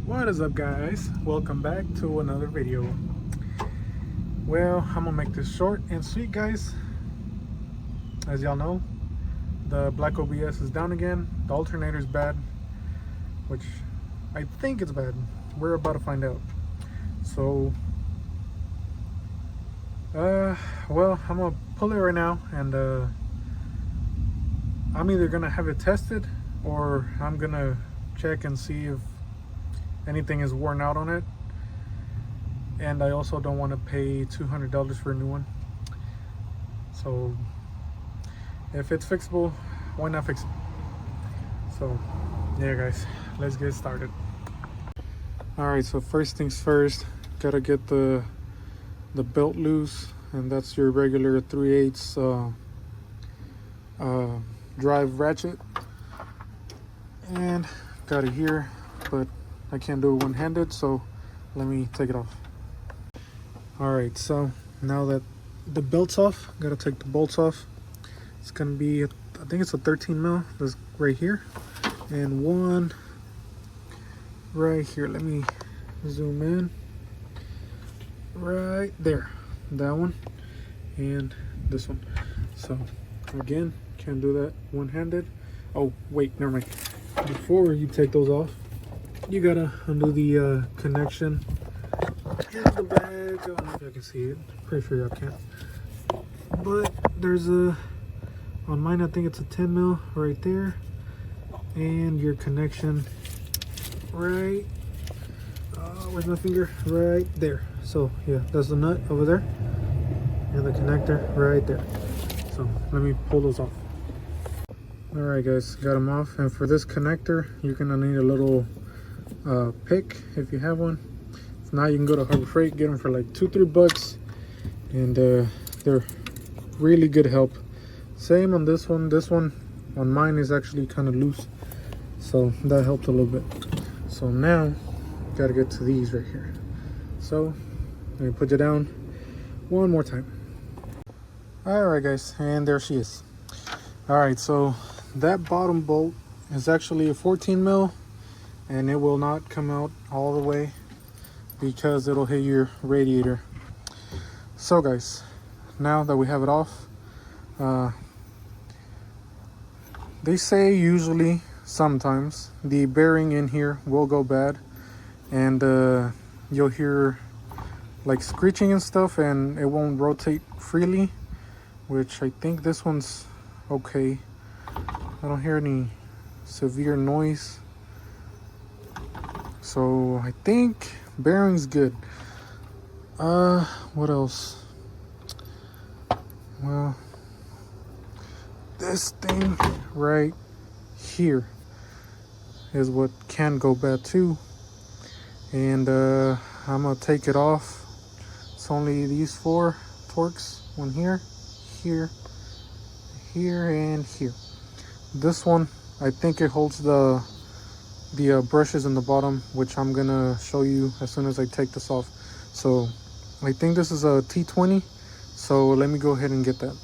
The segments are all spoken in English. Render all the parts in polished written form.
What is up, guys? Welcome back to another video. Well, I'm gonna make this short and sweet, guys. As y'all know, the black OBS is down again. The alternator is bad, which I think it's bad. We're about to find out. So well, I'm gonna pull it right now, and I'm either gonna have it tested or I'm gonna check and see if anything is worn out on it. And I also don't want to pay $200 for a new one. So if it's fixable, why not fix it? So yeah, guys, let's get started. All right, so first things first, gotta get the belt loose, and that's your regular 3/8 drive ratchet, and got it here, but I can't do it one-handed, so let me take it off. All right, so now that the belt's off, gotta take the bolts off. It's gonna be, I think it's a 13 mil. That's right here, and one right here. Let me zoom in. Right there, that one, and this one. So again, can't do that one-handed. Oh wait, never mind. Before you take those off, you gotta undo the connection in the bag. I don't know if y'all can see it. Pretty sure y'all can. But there's a, on mine I think it's a 10 mil right there, and your connection right, where's my finger? Right there. So yeah, that's the nut over there, and the connector right there. So let me pull those off. All right, guys, got them off. And for this connector, you're gonna need a little pick if you have one. If not, you can go to Harbor Freight, get them for like $2-3, and they're really good help. Same on this one. This one on mine is actually kind of loose, so that helped a little bit. So now gotta get to these right here. So let me put you down one more time. All right, guys, and there she is. All right, so that bottom bolt is actually a 14 mil, and it will not come out all the way because it'll hit your radiator. So guys, now that we have it off, they say usually, sometimes, the bearing in here will go bad, and you'll hear like screeching and stuff, and it won't rotate freely, which I think this one's okay. I don't hear any severe noise, so I think bearing's good. What else? Well, this thing right here is what can go bad too, and I'm gonna take it off. It's only these 4 Torx, one here, here, here, and here. This one, I think it holds the brushes in the bottom, which I'm gonna show you as soon as I take this off. So I think this is a T20, so let me go ahead and get that.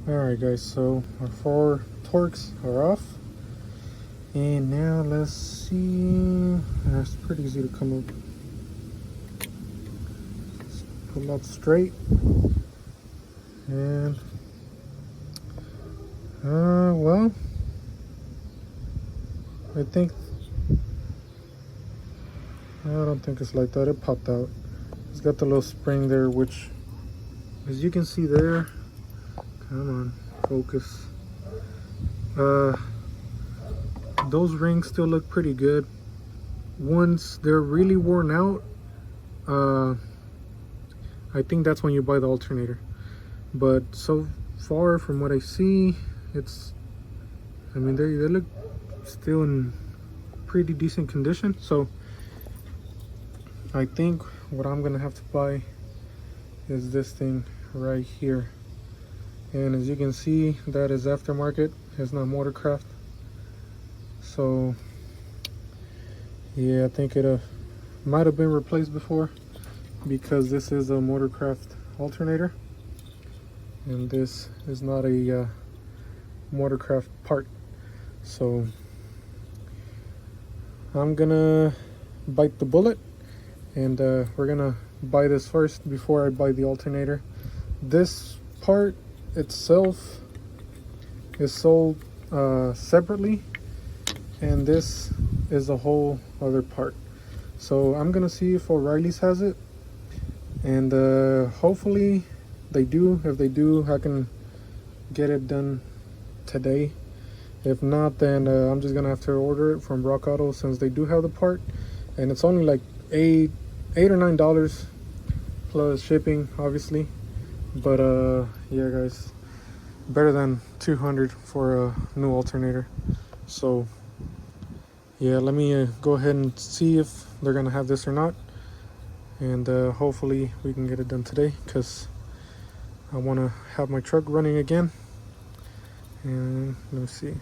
All right, guys, so our 4 Torx are off, and now let's see. It's pretty easy to come up. Just pull that straight, and well, I don't think it's like that. It popped out. It's got the little spring there, which, as you can see there, come on, focus. Those rings still look pretty good. Once they're really worn out, I think that's when you buy the alternator. But so far from what I see, it's, I mean, they look still in pretty decent condition. So I think what I'm gonna have to buy is this thing right here, and as you can see, that is aftermarket. It's not Motorcraft. So yeah, I think it might have been replaced before, because this is a Motorcraft alternator, and this is not a Motorcraft part. So I'm gonna bite the bullet, and we're gonna buy this first before I buy the alternator. This part itself is sold separately, and this is a whole other part. So I'm gonna see if O'Reilly's has it, and hopefully they do. If they do, I can get it done today. If not, then I'm just gonna have to order it from Rock Auto, since they do have the part, and it's only like $8 or $9 plus shipping, obviously. But yeah, guys, better than $200 for a new alternator. So yeah, let me go ahead and see if they're gonna have this or not, and hopefully we can get it done today, because I want to have my truck running again. And let me see,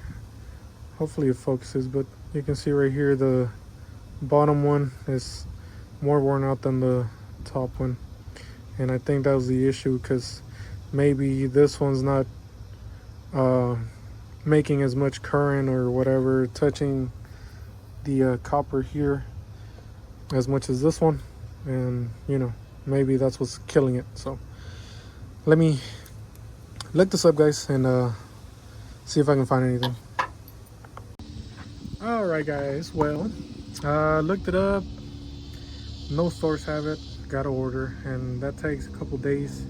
hopefully it focuses, but you can see right here the bottom one is more worn out than the top one, and I think that was the issue, because maybe this one's not making as much current or whatever, touching the copper here as much as this one, and you know, maybe that's what's killing it. So let me look this up, guys, and see if I can find anything. All right, guys, well, looked it up, no stores have it, gotta order, and that takes a couple days.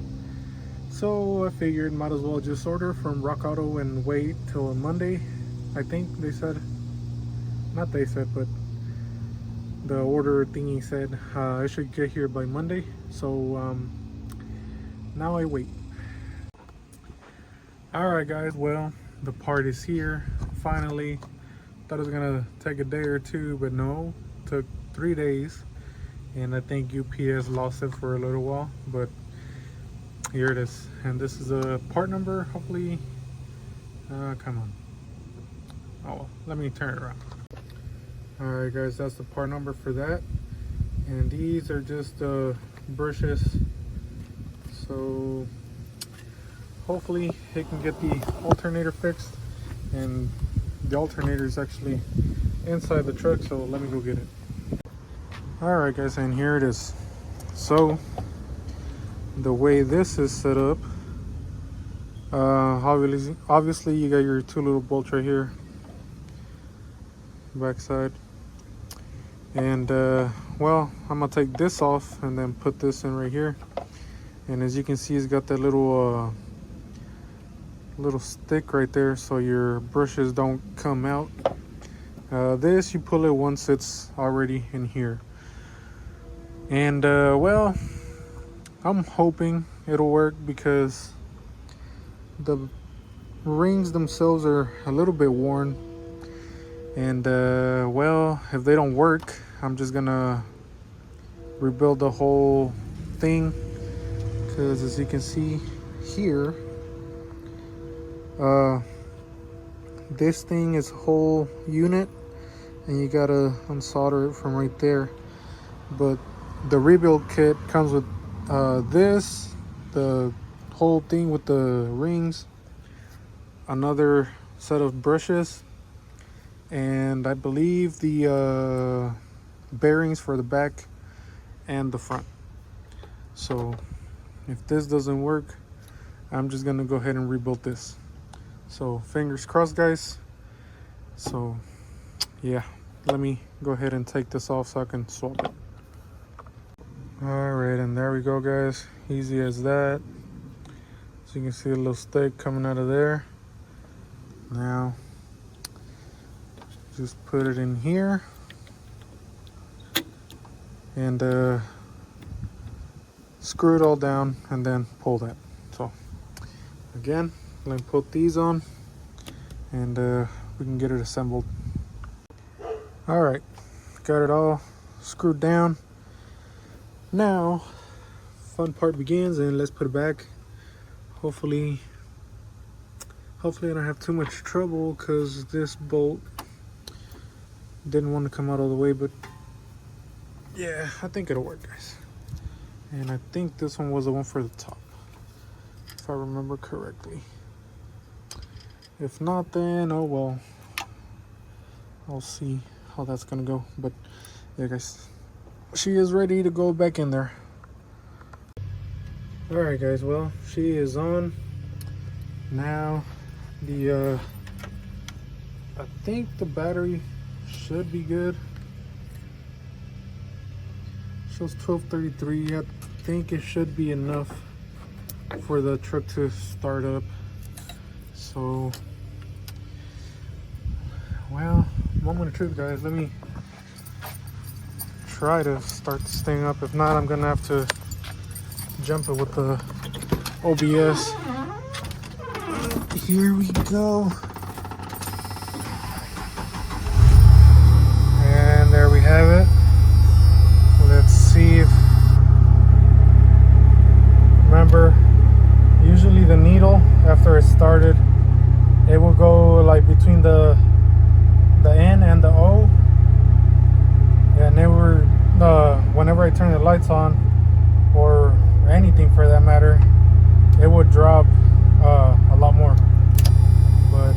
So I figured might as well just order from Rock Auto and wait till Monday. I think they said, not they said, but the order thingy said I should get here by Monday. So now I wait. All right, guys, well, the part is here finally. Thought it was gonna take a day or two, but no, it took 3 days, and I think UPS lost it for a little while, but here it is. And this is a part number, hopefully. Come on. Oh well, let me turn it around. All right, guys, that's the part number for that, and these are just brushes. So hopefully it can get the alternator fixed, and the alternator is actually inside the truck, so let me go get it. All right, guys, and here it is. So the way this is set up, obviously you got your two little bolts right here, backside, and well, I'm gonna take this off and then put this in right here. And as you can see, it's got that little stick right there, so your brushes don't come out. This, you pull it once it's already in here, and well, I'm hoping it'll work, because the rings themselves are a little bit worn, and well, if they don't work, I'm just gonna rebuild the whole thing, because as you can see here, this thing is a whole unit, and you gotta unsolder it from right there. But the rebuild kit comes with this, the whole thing with the rings, another set of brushes, and I believe the bearings for the back and the front. So if this doesn't work, I'm just gonna go ahead and rebuild this. So fingers crossed, guys. So yeah, let me go ahead and take this off so I can swap it. All right, and there we go, guys. Easy as that. So you can see a little stick coming out of there. Now just put it in here, and screw it all down, and then pull that. So again, let me put these on, and we can get it assembled. All right, got it all screwed down. Now fun part begins, and let's put it back. Hopefully I don't have too much trouble, because this bolt didn't want to come out all the way, but yeah, I think it'll work, guys. And I think this one was the one for the top, if I remember correctly. If not, then oh well, I'll see how that's gonna go. But yeah, guys, she is ready to go back in there. All right, guys, well, she is on now. The I think the battery should be good. Shows 1233. I think it should be enough for the truck to start up. So, well, moment of truth, guys. Let me try to start this thing up. If not, I'm gonna have to jump it with the OBS. Here we go. And there we have it. Let's see if, remember, usually the needle after it started, it will go like between the N and the O, and they were whenever I turn the lights on or anything for that matter, it would drop a lot more. But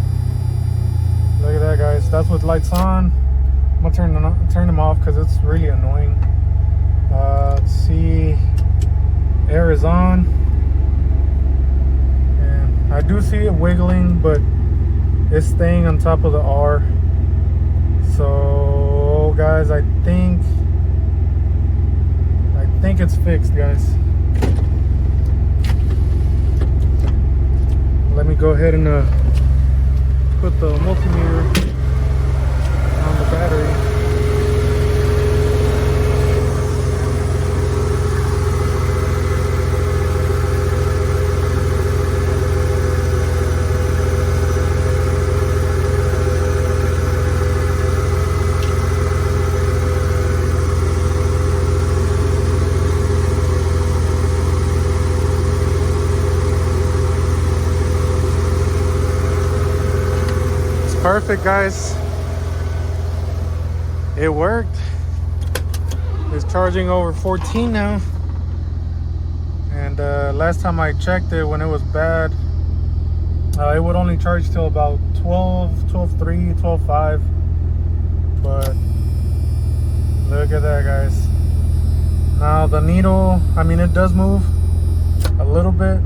look at that, guys. That's with lights on. I'm gonna turn them off because it's really annoying. Let's see, air is on, and I do see it wiggling, but it's staying on top of the R. So guys, I think it's fixed, guys. Let me go ahead and put the multimeter on the battery. Perfect, guys. It worked. It's charging over 14 now, and last time I checked it when it was bad, it would only charge till about 12.3, 12.5. But look at that, guys. Now the needle, I mean, it does move a little bit,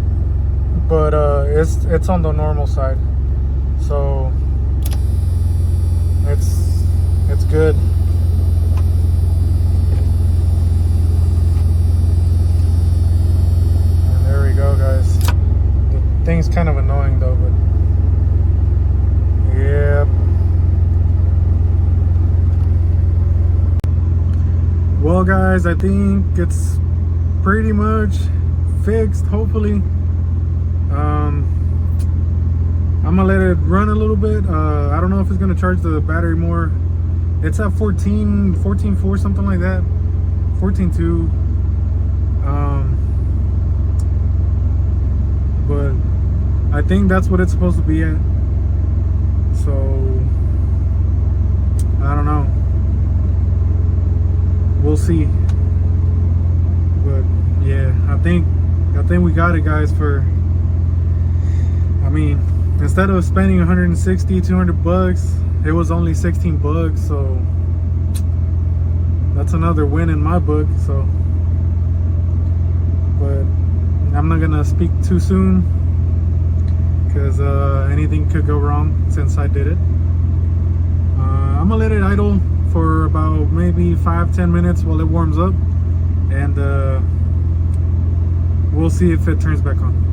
but it's on the normal side, so it's good. And there we go, guys. The thing's kind of annoying though, but yeah. Well, guys, I think it's pretty much fixed, hopefully. I'm gonna let it run a little bit. I don't know if it's gonna charge the battery more. It's at 14.4, something like that, 14.2. But I think that's what it's supposed to be at. So I don't know. We'll see. But yeah, I think we got it, guys. I mean, instead of spending 160, 200 bucks, it was only 16 bucks. So that's another win in my book. So, but I'm not gonna speak too soon because anything could go wrong since I did it. I'm gonna let it idle for about maybe 5-10 minutes while it warms up, and we'll see if it turns back on.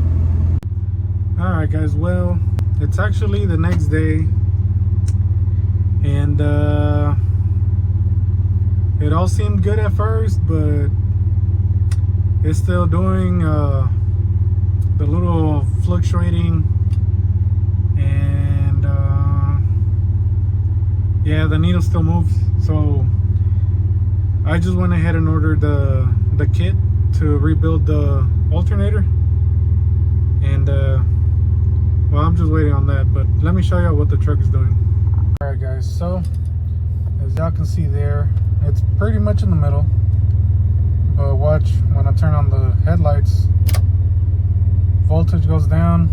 Alright, guys, well, it's actually the next day, and it all seemed good at first, but it's still doing the little fluctuating, and yeah, the needle still moves. So I just went ahead and ordered the kit to rebuild the alternator, and well, I'm just waiting on that. But let me show you what the truck is doing. All right, guys, so as y'all can see there, it's pretty much in the middle, but watch when I turn on the headlights, voltage goes down,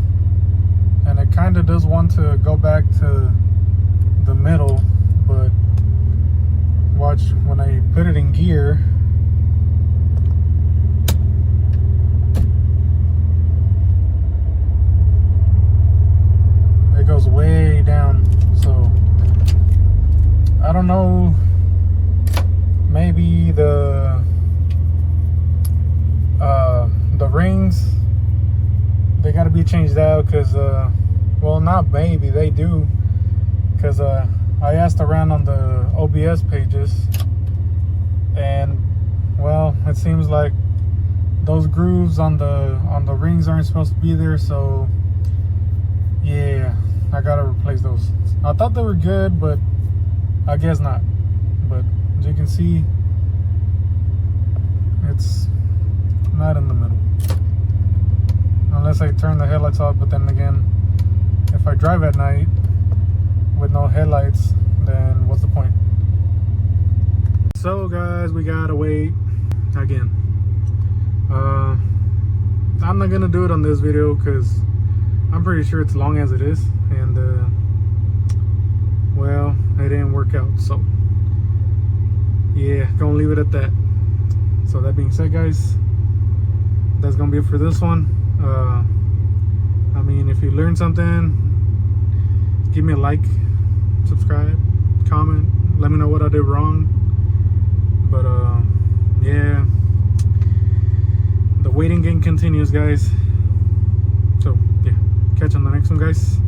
and it kind of does want to go back to the middle, but watch, when I put it in gear, it goes way down. So I don't know, maybe the rings, they got to be changed out, because well, not maybe, they do, because I asked around on the OBS pages, and well, it seems like those grooves on the rings aren't supposed to be there. So yeah, I gotta replace those. I thought they were good, but I guess not. But as you can see, it's not in the middle, unless I turn the headlights off. But then again, if I drive at night with no headlights, then what's the point? So guys, we gotta wait again. I'm not gonna do it on this video because I'm pretty sure it's long as it is, and well, it didn't work out. So yeah, gonna leave it at that. So that being said, guys, that's gonna be it for this one. I mean, if you learned something, give me a like, subscribe, comment, let me know what I did wrong. But yeah, the waiting game continues, guys. So yeah, catch you on the next one, guys.